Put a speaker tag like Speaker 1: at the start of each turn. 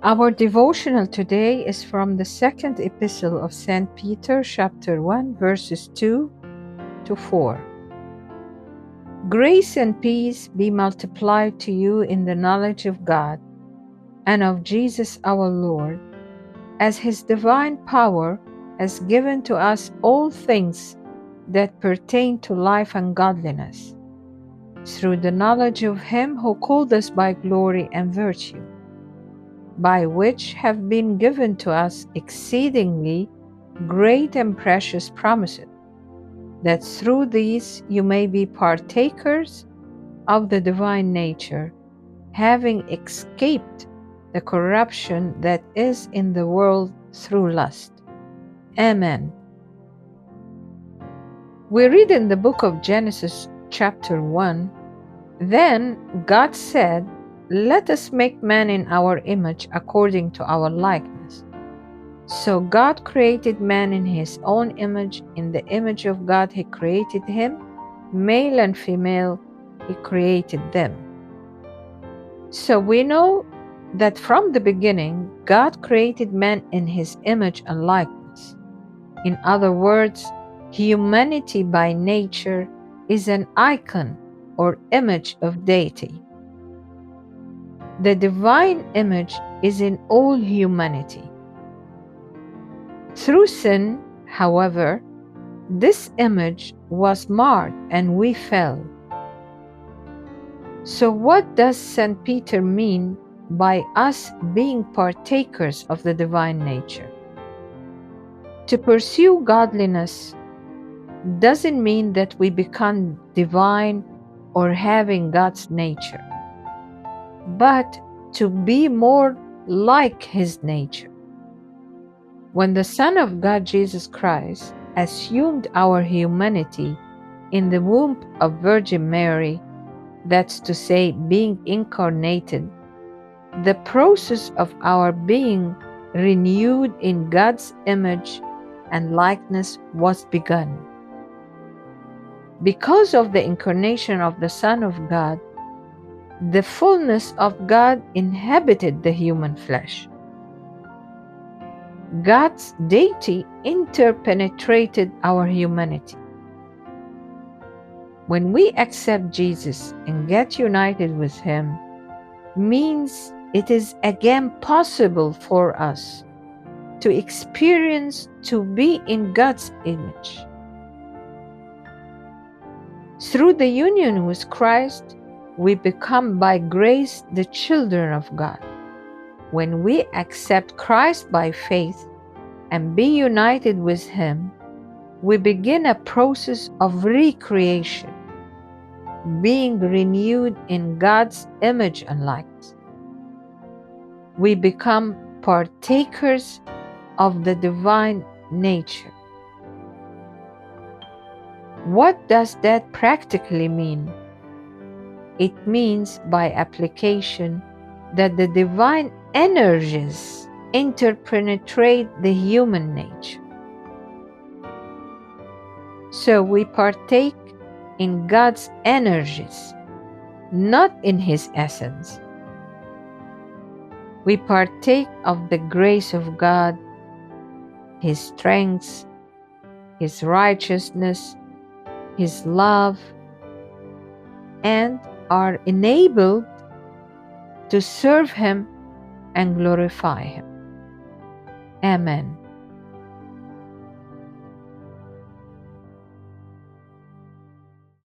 Speaker 1: Our devotional today is from the second epistle of St. Peter, chapter 1, verses 2 to 4. Grace and peace be multiplied to you in the knowledge of God and of Jesus our Lord, as his divine power has given to us all things that pertain to life and godliness, through the knowledge of him who called us by glory and virtue, by which have been given to us exceedingly great and precious promises, that through these you may be partakers of the divine nature, having escaped the corruption that is in the world through lust. Amen. We read in the book of Genesis, chapter 1, Then God said, Let us make man in our image according to our likeness. So God created man in his own image. In the image of God he created him. Male and female he created them. So we know that from the beginning, God created man in his image and likeness. In other words, humanity by nature is an icon or image of deity. The divine image is in all humanity. Through sin, however, this image was marred and we fell. So what does St. Peter mean by us being partakers of the divine nature? To pursue godliness doesn't mean that we become divine or having God's nature, but to be more like his nature. When the Son of God, Jesus Christ, assumed our humanity in the womb of Virgin Mary, that's to say, being incarnated, the process of our being renewed in God's image and likeness was begun. Because of the incarnation of the Son of God, the fullness of God inhabited the human flesh. God's deity interpenetrated our humanity. When we accept Jesus and get united with him, means it is again possible for us to experience to be in God's image. Through the union with Christ, we become by grace the children of God. When we accept Christ by faith and be united with him, we begin a process of recreation, being renewed in God's image and likeness. We become partakers of the divine nature. What does that practically mean? It means by application that the divine energies interpenetrate the human nature. So we partake in God's energies, not in his essence. We partake of the grace of God, his strength, his righteousness, his love, and are enabled to serve him and glorify him. Amen.